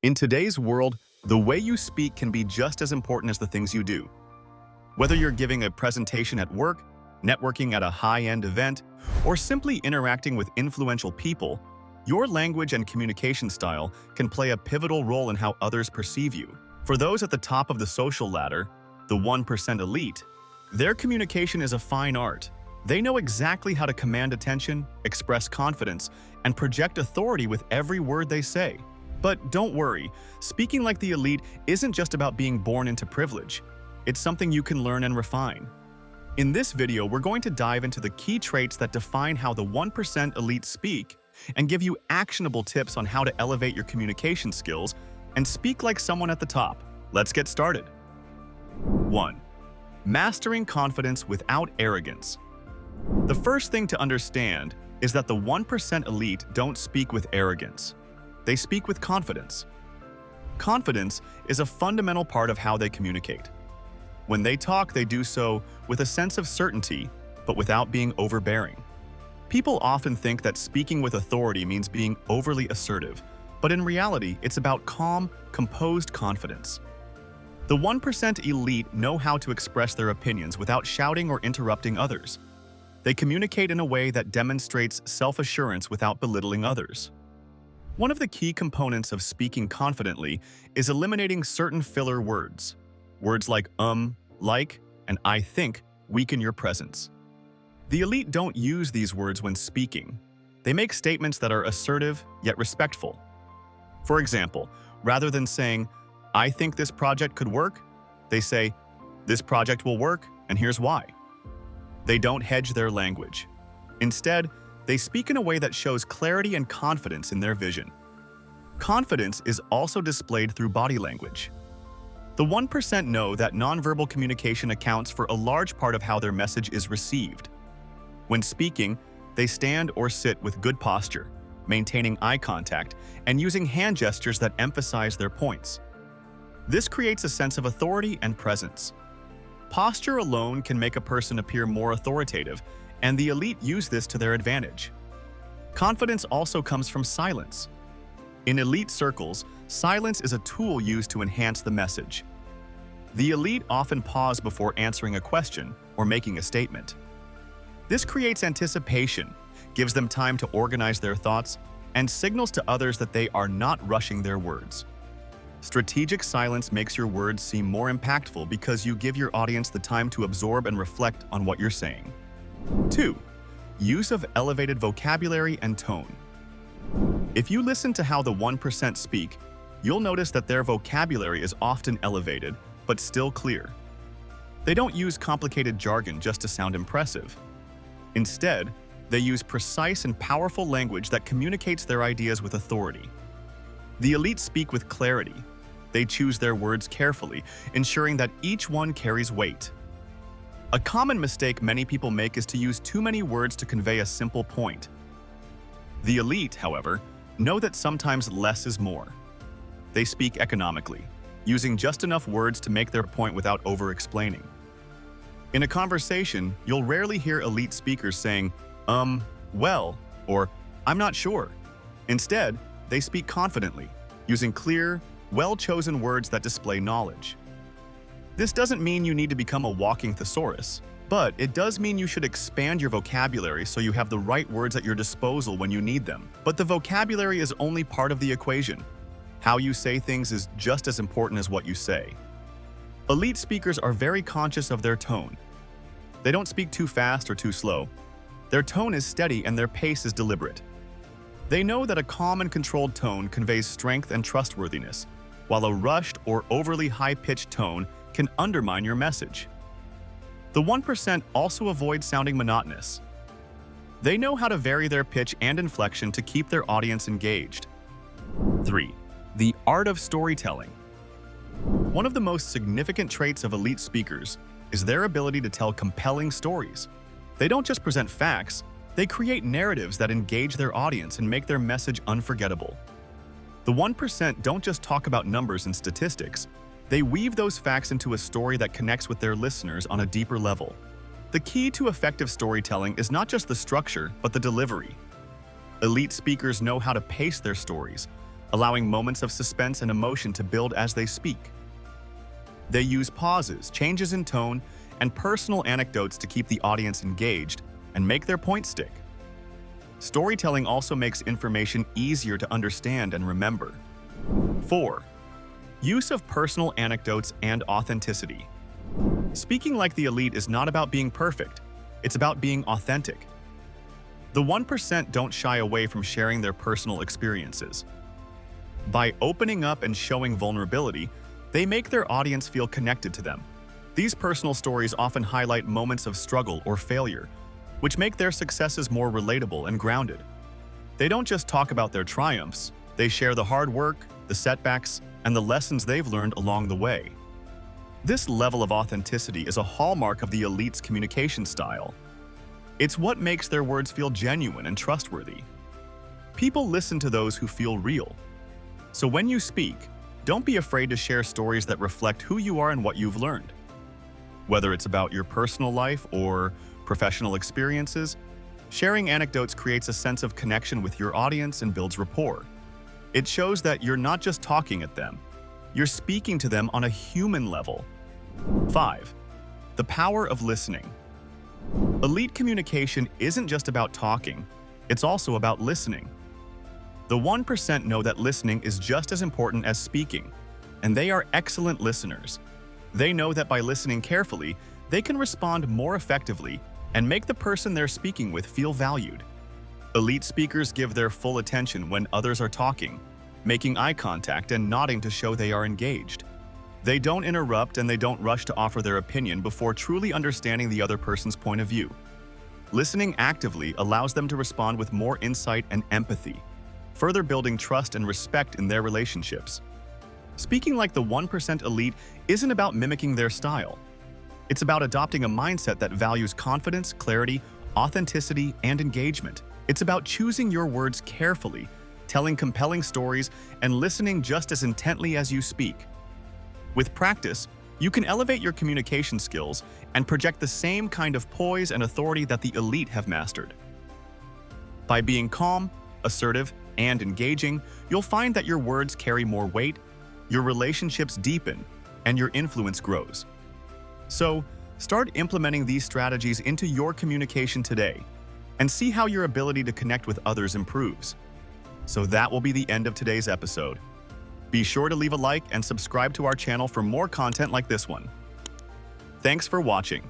In today's world, the way you speak can be just as important as the things you do. Whether you're giving a presentation at work, networking at a high-end event, or simply interacting with influential people, your language and communication style can play a pivotal role in how others perceive you. For those at the top of the social ladder, the 1% elite, their communication is a fine art. They know exactly how to command attention, express confidence, and project authority with every word they say. But don't worry, speaking like the elite isn't just about being born into privilege. It's something you can learn and refine. In this video, we're going to dive into the key traits that define how the 1% elite speak and give you actionable tips on how to elevate your communication skills and speak like someone at the top. Let's get started. 1. Mastering confidence without arrogance. The first thing to understand is that the 1% elite don't speak with arrogance. They speak with confidence. Confidence is a fundamental part of how they communicate. When they talk, they do so with a sense of certainty, but without being overbearing. People often think that speaking with authority means being overly assertive, but in reality, it's about calm, composed confidence. The 1% elite know how to express their opinions without shouting or interrupting others. They communicate in a way that demonstrates self-assurance without belittling others. One of the key components of speaking confidently is eliminating certain filler words. Words like like, and I think weaken your presence. The elite don't use these words when speaking. They make statements that are assertive yet respectful. For example, rather than saying, I think this project could work, they say, this project will work, and here's why. They don't hedge their language. Instead, they speak in a way that shows clarity and confidence in their vision. Confidence is also displayed through body language. The 1% know that nonverbal communication accounts for a large part of how their message is received. When speaking, they stand or sit with good posture, maintaining eye contact, and using hand gestures that emphasize their points. This creates a sense of authority and presence. Posture alone can make a person appear more authoritative, and the elite use this to their advantage. Confidence also comes from silence. In elite circles, silence is a tool used to enhance the message. The elite often pause before answering a question or making a statement. This creates anticipation, gives them time to organize their thoughts, and signals to others that they are not rushing their words. Strategic silence makes your words seem more impactful because you give your audience the time to absorb and reflect on what you're saying. 2. Use of elevated vocabulary and tone. If you listen to how the 1% speak, you'll notice that their vocabulary is often elevated, but still clear. They don't use complicated jargon just to sound impressive. Instead, they use precise and powerful language that communicates their ideas with authority. The elite speak with clarity. They choose their words carefully, ensuring that each one carries weight. A common mistake many people make is to use too many words to convey a simple point. The elite, however, know that sometimes less is more. They speak economically, using just enough words to make their point without over-explaining. In a conversation, you'll rarely hear elite speakers saying, well, or I'm not sure. Instead, they speak confidently, using clear, well-chosen words that display knowledge. This doesn't mean you need to become a walking thesaurus, but it does mean you should expand your vocabulary so you have the right words at your disposal when you need them. But the vocabulary is only part of the equation. How you say things is just as important as what you say. Elite speakers are very conscious of their tone. They don't speak too fast or too slow. Their tone is steady and their pace is deliberate. They know that a calm and controlled tone conveys strength and trustworthiness, while a rushed or overly high-pitched tone can undermine your message. The 1% also avoid sounding monotonous. They know how to vary their pitch and inflection to keep their audience engaged. 3. The art of storytelling. One of the most significant traits of elite speakers is their ability to tell compelling stories. They don't just present facts, they create narratives that engage their audience and make their message unforgettable. The 1% don't just talk about numbers and statistics. They weave those facts into a story that connects with their listeners on a deeper level. The key to effective storytelling is not just the structure, but the delivery. Elite speakers know how to pace their stories, allowing moments of suspense and emotion to build as they speak. They use pauses, changes in tone, and personal anecdotes to keep the audience engaged and make their point stick. Storytelling also makes information easier to understand and remember. 4. Use of personal anecdotes and authenticity. Speaking like the elite is not about being perfect, it's about being authentic. The 1% don't shy away from sharing their personal experiences. By opening up and showing vulnerability, they make their audience feel connected to them. These personal stories often highlight moments of struggle or failure, which make their successes more relatable and grounded. They don't just talk about their triumphs, they share the hard work, the setbacks, and the lessons they've learned along the way. This level of authenticity is a hallmark of the elite's communication style. It's what makes their words feel genuine and trustworthy. People listen to those who feel real. So when you speak, don't be afraid to share stories that reflect who you are and what you've learned. Whether it's about your personal life or professional experiences, sharing anecdotes creates a sense of connection with your audience and builds rapport. It shows that you're not just talking at them, you're speaking to them on a human level. 5. The power of listening. Elite communication isn't just about talking, it's also about listening. The 1% know that listening is just as important as speaking, and they are excellent listeners. They know that by listening carefully, they can respond more effectively and make the person they're speaking with feel valued. Elite speakers give their full attention when others are talking, making eye contact and nodding to show they are engaged. They don't interrupt and they don't rush to offer their opinion before truly understanding the other person's point of view. Listening actively allows them to respond with more insight and empathy, further building trust and respect in their relationships. Speaking like the 1% elite isn't about mimicking their style. It's about adopting a mindset that values confidence, clarity, authenticity, and engagement. It's about choosing your words carefully, telling compelling stories, and listening just as intently as you speak. With practice, you can elevate your communication skills and project the same kind of poise and authority that the elite have mastered. By being calm, assertive, and engaging, you'll find that your words carry more weight, your relationships deepen, and your influence grows. So, start implementing these strategies into your communication today and see how your ability to connect with others improves. So that will be the end of today's episode. Be sure to leave a like and subscribe to our channel for more content like this one. Thanks for watching.